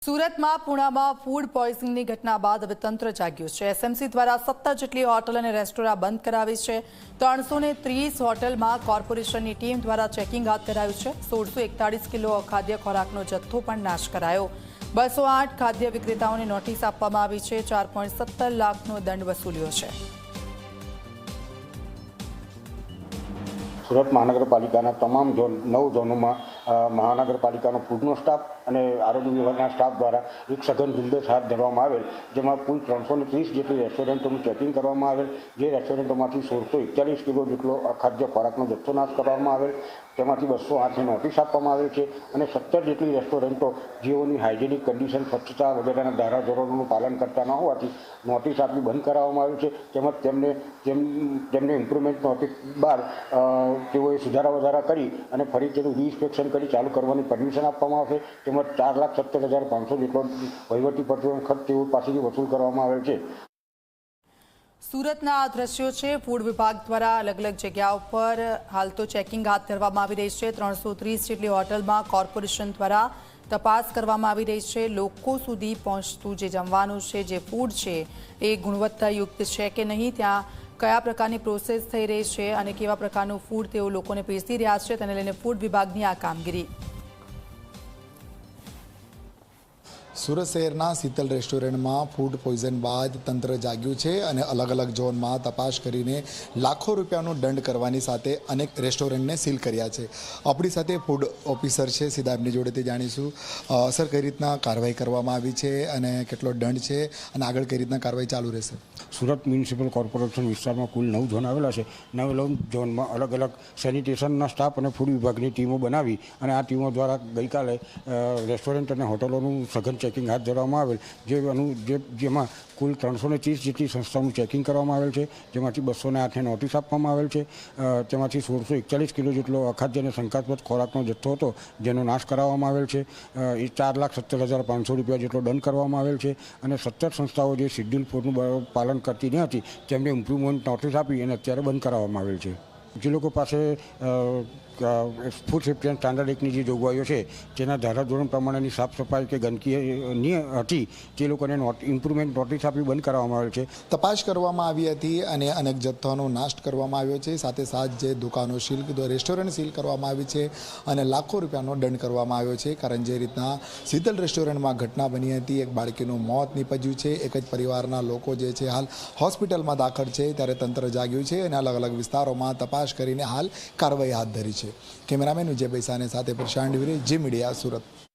સુરતમાં પૂણામાં ફૂડ પોઈઝનિંગની ઘટના બાદ હવે તંત્ર જાગ્યું છે। એસએમસી દ્વારા 17 જેટલી હોટલ અને રેસ્ટોરાં બંધ કરાવી છે। 330 હોટલમાં કોર્પોરેશનની ટીમ દ્વારા ચેકિંગ હાથ ધરાયું છે। 1641 કિલો અખાદ્ય ખોરાકનો જથ્થો પણ નાશ કરાયો। 208 ખાદ્ય વિક્રેતાઓને નોટિસ આપવામાં આવી છે। 4.17 લાખનો દંડ વસૂલ્યો છે। સુરત મહાનગરપાલિકાના તમામ ઝોન 9 ઝોનોમાં મહાનગરપાલિકાનો ફૂડનો સ્ટાફ અને આરોગ્ય વિભાગના સ્ટાફ દ્વારા એક સઘન ઝુંબેશ હાથ ધરવામાં આવેલ, જેમાં કુલ 330 જેટલી રેસ્ટોરન્ટોનું ચેકિંગ કરવામાં આવેલ। જે રેસ્ટોરન્ટોમાંથી 1641 કિલો જેટલો અખાદ્ય ખોરાકનો જથ્થો નાશ કરવામાં આવેલ, તેમાંથી 208ની નોટિસ આપવામાં આવેલ છે અને 17 જેટલી રેસ્ટોરન્ટો જેઓની હાઇજેનિક કન્ડિશન, સ્વચ્છતા વગેરેના ધારાધોરણોનું પાલન કરતા ન હોવાથી નોટિસ આપી બંધ કરાવવામાં આવેલ છે। તેમજ તેમને ઇમ્પ્રુવમેન્ટ નોટિસ બાદ તેઓએ સુધારા વધારા કરી અને ફરી તેનું રીઇન્સ્પેક્શન કરી ચાલુ કરવાની પરમિશન આપવામાં આવશે। તેમજ 4,70,500 જેટલો વહીવટી ખર્ચ તેઓ પાસેથી વસૂલ કરવામાં આવેલ છે। સુરતના આ દ્રશ્યો છે। ફૂડ વિભાગ દ્વારા અલગ અલગ જગ્યાઓ પર હાલ તો ચેકિંગ હાથ ધરવામાં આવી રહી છે। 330 જેટલી હોટલમાં કોર્પોરેશન દ્વારા તપાસ કરવામાં આવી રહી છે। લોકો સુધી પહોંચતું જે જમવાનું છે, જે ફૂડ છે, એ ગુણવત્તાયુક્ત છે કે નહીં, ત્યાં કયા પ્રકારની પ્રોસેસ થઈ રહી છે અને કેવા પ્રકારનું ફૂડ તેઓ લોકોને પીરસી રહ્યા છે, તેને લઈને ફૂડ વિભાગની આ કામગીરી। સુરત શહેરના શીતલ રેસ્ટોરન્ટમાં ફૂડ પોઈઝન બાદ તંત્ર જાગ્યું છે અને અલગ અલગ ઝોનમાં તપાસ કરીને લાખો રૂપિયાનો દંડ કરવાની સાથે અનેક રેસ્ટોરન્ટને સીલ કર્યા છે। આપણી સાથે ફૂડ ઓફિસર છે, સીધા એમની જોડેથી જાણીશું। સર, કઈ રીતના કાર્યવાહી કરવામાં આવી છે અને કેટલો દંડ છે અને આગળ કઈ રીતના કાર્યવાહી ચાલુ રહેશે? સુરત મ્યુનિસિપલ કોર્પોરેશન વિસ્તારમાં કુલ 9 ઝોન આવેલા છે। 9 ઝોનમાં અલગ અલગ સેનિટેશનના સ્ટાફ અને ફૂડ વિભાગની ટીમો બનાવી અને આ ટીમો દ્વારા ગઈકાલે રેસ્ટોરન્ટ અને હોટલોનું સઘન ચેકિંગ હાથ ધરવામાં આવેલ, જેમાં કુલ 330 જેટલી સંસ્થાઓનું ચેકિંગ કરવામાં આવેલ છે, જેમાંથી 208ને નોટિસ આપવામાં આવેલ છે। તેમાંથી 1641 કિલો જેટલો અખાદ્ય અને શંકાસ્પદ ખોરાકનો જથ્થો હતો, જેનો નાશ કરાવવામાં આવેલ છે। 4,70,500 રૂપિયા જેટલો દંડ કરવામાં આવેલ છે અને 17 સંસ્થાઓ જે શેડ્યુલ 4નું પાલન કરતી ન હતી તેમને ઇમ્પ્રુવમેન્ટ નોટિસ આપી અને અત્યારે બંધ કરાવવામાં આવેલ છે। જે લોકો પાસે ફૂડ સેફ્ટી એન્ડ સ્ટાન્ડર્ડ એક્ટની જે જોગવાઈઓ છે તેના ધારાધોરણ પ્રમાણેની સાફ સફાઈ કે ગંદકી હતી, તે લોકોને ઇમ્પ્રુવમેન્ટ નોટિસ આપી બંધ કરાવવામાં આવેલ છે। તપાસ કરવામાં આવી હતી અને અનેક જથ્થાનો નાશ કરવામાં આવ્યો છે। સાથે સાથ જે દુકાનો રેસ્ટોરન્ટ સીલ કરવામાં આવી છે અને લાખો રૂપિયાનો દંડ કરવામાં આવ્યો છે। કારણ જે રીતના શીતલ રેસ્ટોરન્ટમાં ઘટના બની હતી, એક બાળકીનું મોત નીપજ્યું છે, એક જ પરિવારના લોકો જે છે હાલ હોસ્પિટલમાં દાખલ છે, ત્યારે તંત્ર જાગ્યું છે અને અલગ અલગ વિસ્તારોમાં તપાસ કરીને હાલ કાર્યવાહી હાથ ધરી છે। કેમેરામેન વિજય બૈસાને સાથે પ્રશાંત ડિવરે, જી મીડિયા, સુરત।